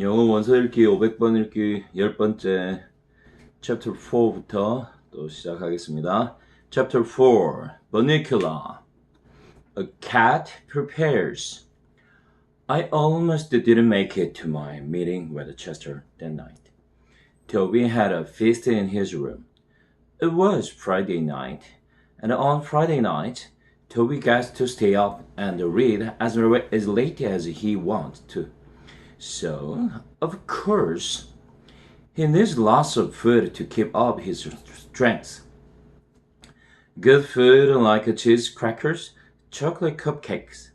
영어 원서 읽기 500번 읽기 10번째 Chapter 4부터 또 시작하겠습니다. Chapter 4 Bunnicula A cat prepares. I almost didn't make it to my meeting with Chester that night. Toby had a feast in his room. It was Friday night, and on Friday night, Toby gets to stay up and read as late as he wants to. So, of course, he needs lots of food to keep up his strength. Good food like cheese crackers, chocolate cupcakes.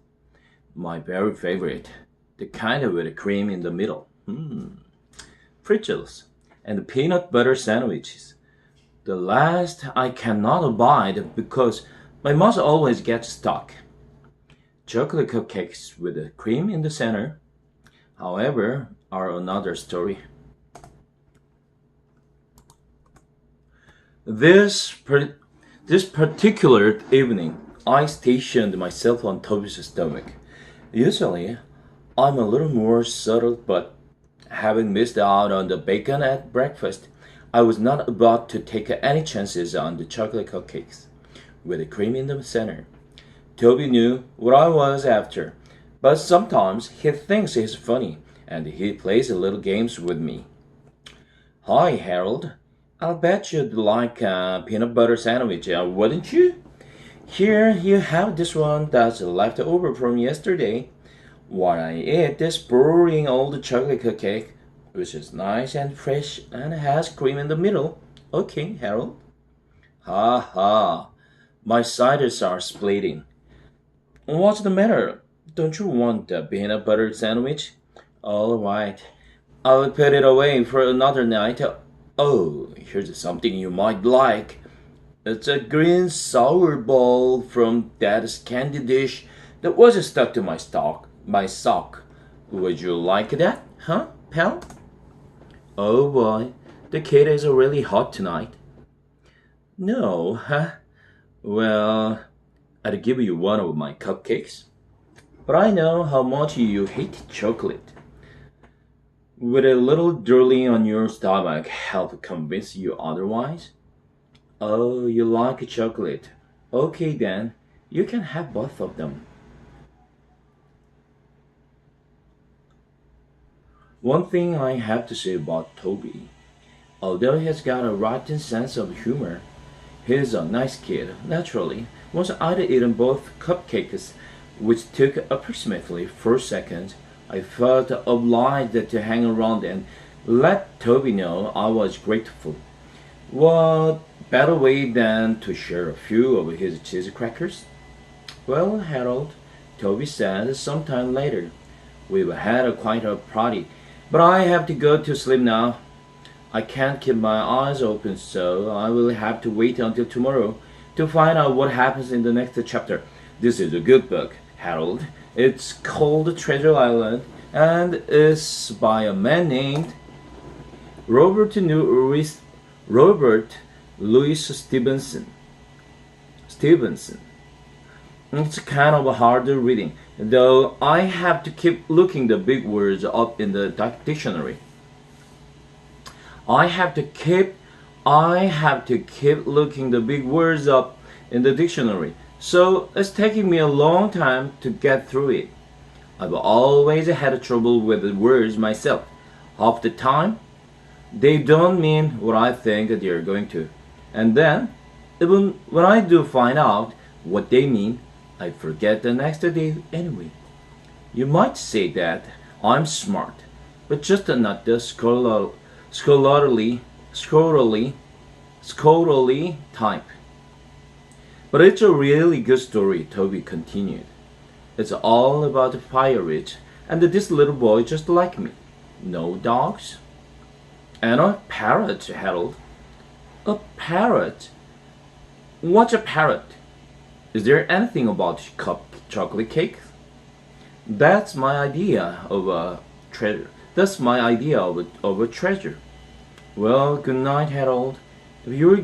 My very favorite, the kind with cream in the middle. Pretzels and peanut butter sandwiches. The last I cannot abide because my mouth always gets stuck. Chocolate cupcakes with the cream in the center, however, are another story. This particular evening, I stationed myself on Toby's stomach. Usually, I'm a little more subtle, but having missed out on the bacon at breakfast, I was not about to take any chances on the chocolate cupcakes with the cream in the center. Toby knew what I was after, but sometimes he thinks he's funny, and he plays little games with me. Hi, Harold. I'll bet you'd like a peanut butter sandwich, wouldn't you? Here you have this one that's left over from yesterday, while I eat this boring old chocolate cake, which is nice and fresh and has cream in the middle. Okay, Harold. Ha ha. My sides are splitting. What's the matter? Don't you want a peanut butter sandwich? All right. I'll put it away for another night. Oh, here's something you might like. It's a green sour ball from Dad's candy dish that was stuck to my sock. Would you like that, huh, pal? Oh boy, the kid is really hot tonight. No, huh? Well, I'd give you one of my cupcakes. But I know how much you hate chocolate. Would a little drooling on your stomach help convince you otherwise? Oh, you like chocolate. Okay then, you can have both of them. One thing I have to say about Toby, although he's got a rotten sense of humor, he's a nice kid, naturally. Once I'd eaten both cupcakes, which took approximately 4 seconds, I felt obliged to hang around and let Toby know I was grateful. What better way than to share a few of his cheese crackers? Well, Harold, Toby said sometime later, we've had quite a party, but I have to go to sleep now. I can't keep my eyes open, so I will have to wait until tomorrow to find out what happens in the next chapter. This is a good book, Harold. It's called Treasure Island and is by a man named Robert Louis Stevenson. It's kind of hard reading, though I have to keep looking the big words up in the dictionary. I have to keep looking the big words up in the dictionary. So it's taking me a long time to get through it. I've always had trouble with the words myself. Half the time, they don't mean what I think they're going to. And then, even when I do find out what they mean, I forget the next day anyway. You might say that I'm smart, but just not the scholarly type. But it's a really good story, Toby continued. It's all about the pirates and this little boy just like me. No dogs? And a parrot, Harold. A parrot? What's a parrot? Is there anything about chocolate cake? That's my idea of a treasure. Well, good night, Harold. If you're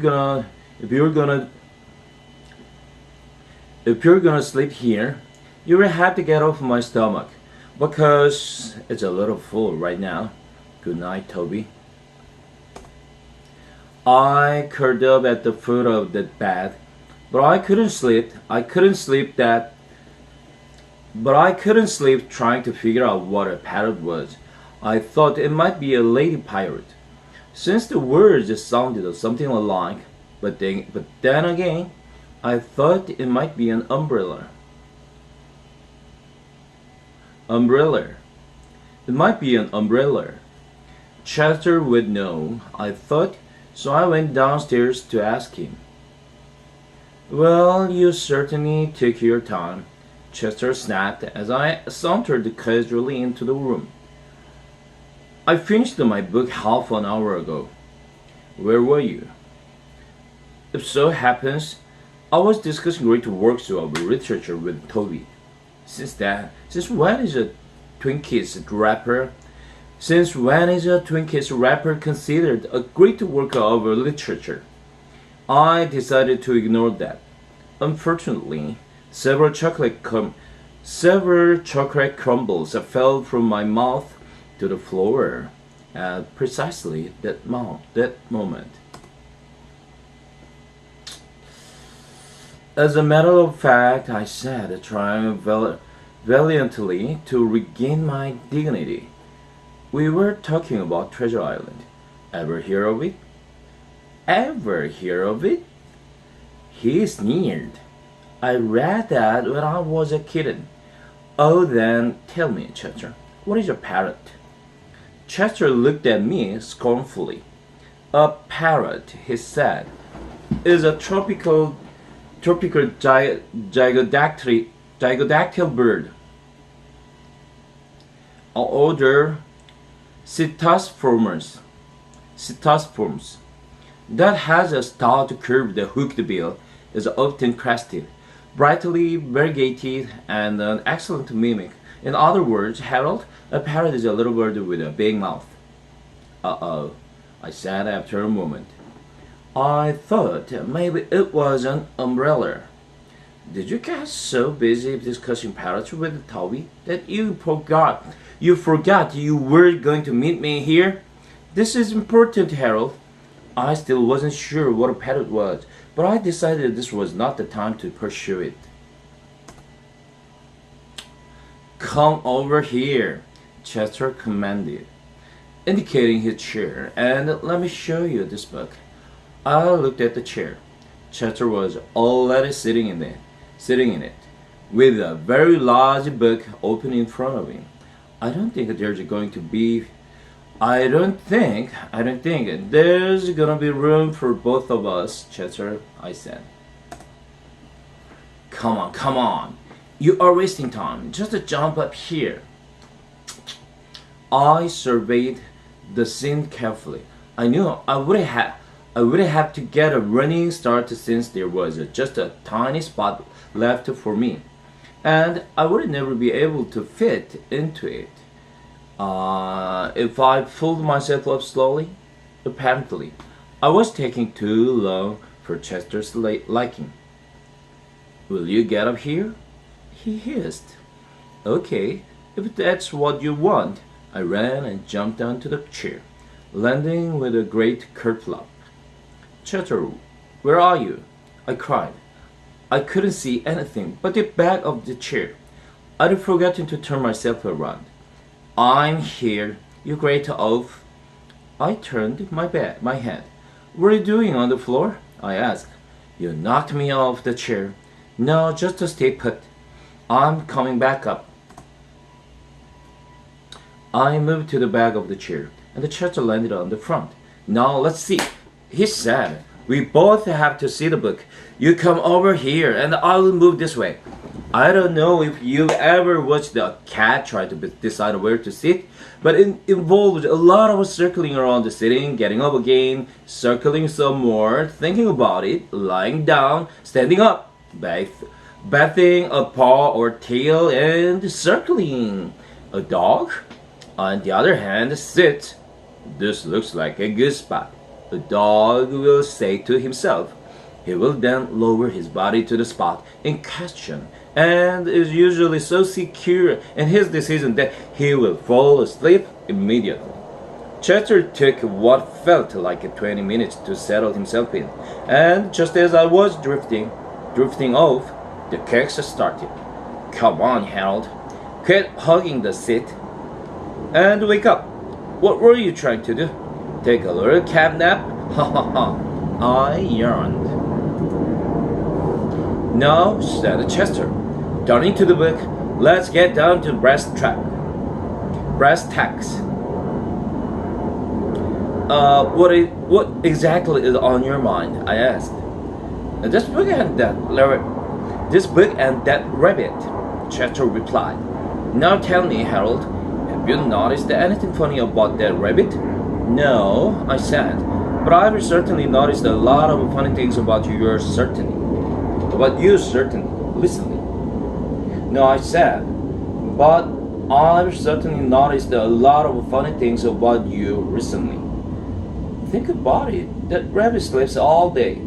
gonna sleep here, you will have to get off my stomach. Because it's a little full right now. Good night, Toby. I curled up at the foot of the bed, but I couldn't sleep. But I couldn't sleep trying to figure out what a parrot was. I thought it might be a lady pirate, since the words sounded something alike. But then again, I thought it might be an umbrella. Umbrella. It might be an umbrella. Chester would know, I thought, so I went downstairs to ask him. Well, you certainly took your time, Chester snapped as I sauntered casually into the room. I finished my book half an hour ago. Where were you? It so happens, I was discussing great works of literature with Toby. Since when is a Twinkies wrapper considered a great work of literature? I decided to ignore that. Unfortunately, several chocolate crumbles fell from my mouth to the floor at precisely that moment. As a matter of fact, I said, trying valiantly to regain my dignity. We were talking about Treasure Island. Ever hear of it? Ever hear of it? He sneered. I read that when I was a kitten. Oh, then tell me, Chester, what is a parrot? Chester looked at me scornfully. A parrot, he said, is a tropical gygodactyl bird. Older Ctesiforms that has a stout curved hooked bill, is often crested, brightly variegated, and an excellent mimic. In other words, Harold, a parrot is a little bird with a big mouth. Uh-oh, I said after a moment. I thought maybe it was an umbrella. Did you get so busy discussing parrots with Toby that you forgot you were going to meet me here? This is important, Harold. I still wasn't sure what a parrot was, but I decided this was not the time to pursue it. Come over here, Chester commanded, indicating his chair, and let me show you this book. I looked at the chair. Chester was already sitting in it, with a very large book open in front of him. I don't think there's gonna be room for both of us, Chester, I said. Come on. You are wasting time. Just jump up here. I surveyed the scene carefully. I knew I would have to get a running start since there was just a tiny spot left for me, and I would never be able to fit into it if I pulled myself up slowly. Apparently, I was taking too long for Chester's liking. Will you get up here? He hissed. Okay, if that's what you want. I ran and jumped onto the chair, landing with a great kerplop. Chester, where are you? I cried. I couldn't see anything but the back of the chair. I'd forgotten to turn myself around. I'm here, you great oaf. I turned my head. What are you doing on the floor? I asked. You knocked me off the chair. No, just to stay put. I'm coming back up. I moved to the back of the chair, and the Chester landed on the front. Now let's see, he said. We both have to see the book. You come over here, and I'll move this way. I don't know if you've ever watched a cat try to decide where to sit, but it involves a lot of circling around the sitting, getting up again, circling some more, thinking about it, lying down, standing up, bathing a paw or tail, and circling. A dog, on the other hand, sits. This looks like a good spot. The dog will say to himself. He will then lower his body to the spot in question and is usually so secure in his decision that he will fall asleep immediately. Chester took what felt like 20 minutes to settle himself in, and just as I was drifting off, the cakes started. Come on, Harold. Quit hugging the seat and wake up. What were you trying to do? Take a little cat nap? Ha ha ha. I yawned. No, said Chester. Turning to the book, let's get down to brass tacks. What exactly is on your mind? I asked. This book and that rabbit, Chester replied. Now tell me, Harold, have you noticed anything funny about that rabbit? No, I said, but I've certainly noticed a lot of funny things about you certainly. Listening. No, I said, but I've certainly noticed a lot of funny things about you recently. Think about it. That rabbit sleeps all day.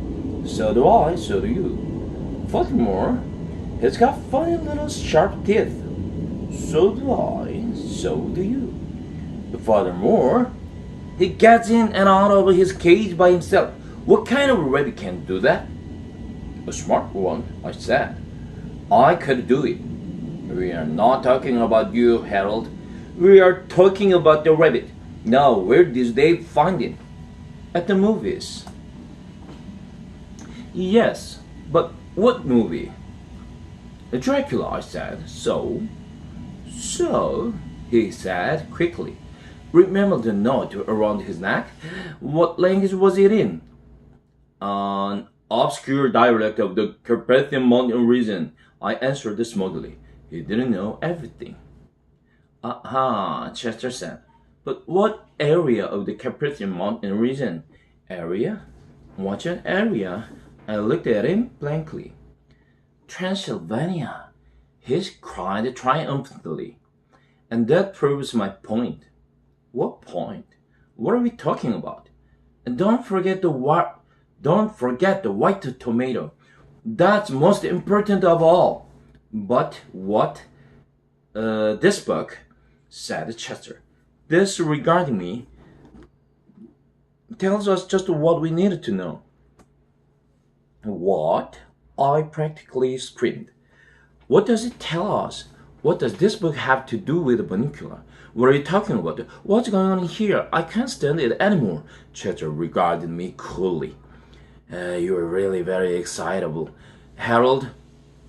So do I, so do you. Furthermore, he's got funny little sharp teeth. So do I, so do you. Furthermore, he gets in and out of his cage by himself. What kind of rabbit can do that? A smart one, I said. I could do it. We are not talking about you, Harold. We are talking about the rabbit. Now, where did they find it? At the movies. Yes, but what movie? Dracula, I said. So, he said quickly. Remember the note around his neck? What language was it in? An obscure dialect of the Carpathian Mountain region, I answered smugly. He didn't know everything. Aha, Chester said. But what area of the Carpathian Mountain region? Area? What an area? I looked at him blankly. Transylvania, he cried triumphantly. And that proves my point. What point? What are we talking about? And don't forget the white tomato. That's most important of all. But what? This book, said Chester. This regarding me tells us just what we needed to know. What? I practically screamed. What does it tell us? What does this book have to do with Bunnicula? What are you talking about? What's going on here? I can't stand it anymore. Chester regarded me coolly. You're really very excitable. Harold,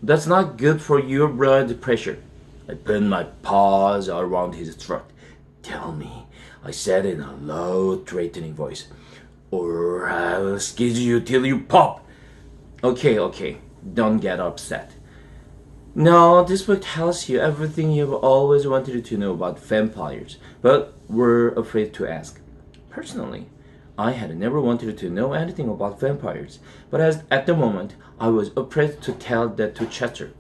that's not good for your blood pressure. I put my paws around his throat. Tell me, I said in a low, threatening voice, or I'll squeeze you till you pop. Okay, don't get upset. No, this book tells you everything you've always wanted to know about vampires, but were afraid to ask. Personally, I had never wanted to know anything about vampires, but at the moment, I was afraid to tell that to Chester.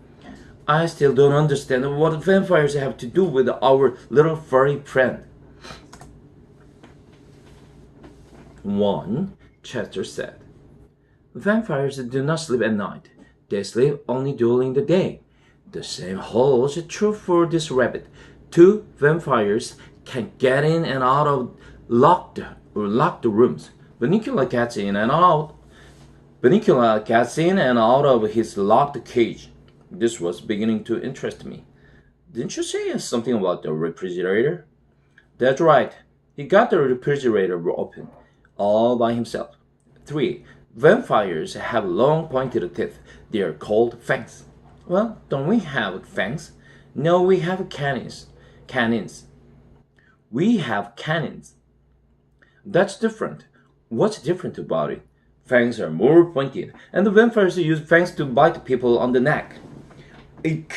I still don't understand what vampires have to do with our little furry friend. One, Chester said. Vampires do not sleep at night. They sleep only during the day. The same holds true for this rabbit. 2 vampires can get in and out of locked rooms. Bunnicula gets in and out of his locked cage. This was beginning to interest me. Didn't you say something about the refrigerator? That's right. He got the refrigerator open, all by himself. 3 vampires have long pointed teeth. They are called fangs. Well, don't we have fangs? No, we have cannons. We have cannons. That's different. What's different about it? Fangs are more pointed, and the vampires use fangs to bite people on the neck. Eek.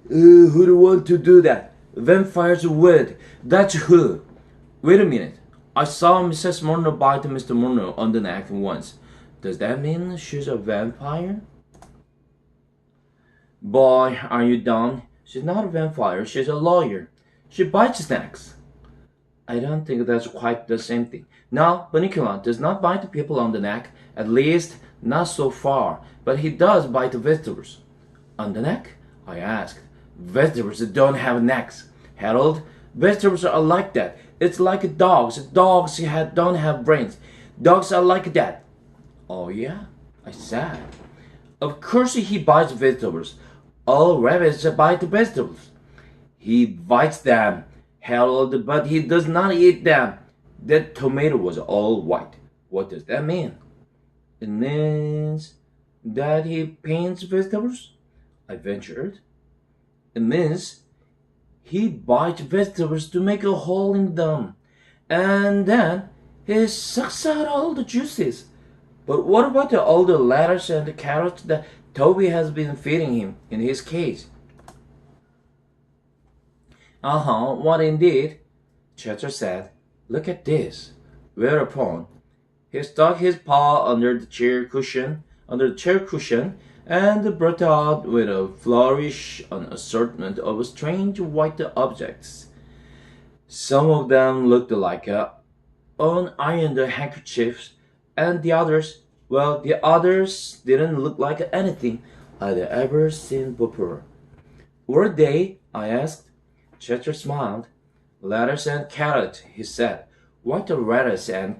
Who'd want to do that? Vampires would. That's who. Wait a minute. I saw Mrs. Murnau bite Mr. Murnau on the neck once. Does that mean she's a vampire? Boy, are you dumb? She's not a vampire, she's a lawyer. She bites necks. I don't think that's quite the same thing. No, Bunnicula does not bite people on the neck, at least not so far, but he does bite visitors. On the neck? I asked. Vegetables don't have necks, Harold. Vegetables are like that. It's like dogs. Dogs don't have brains. Dogs are like that. Oh, yeah, I said. Of course he bites vegetables. All rabbits bite vegetables. He bites them, Harold, but he does not eat them. That tomato was all white. What does that mean? It means that he paints vegetables, I ventured. It means he bites vegetables to make a hole in them, and then he sucks out all the juices. But what about all the lettuce and the carrots that Toby has been feeding him in his cage? What indeed, Chester said. Look at this. Whereupon he stuck his paw under the chair cushion, and brought out with a flourish an assortment of strange white objects. Some of them looked like unironed handkerchiefs, and the others didn't look like anything I'd ever seen before. Were they? I asked. Chester smiled. Lettuce and carrot, he said. What lettuce and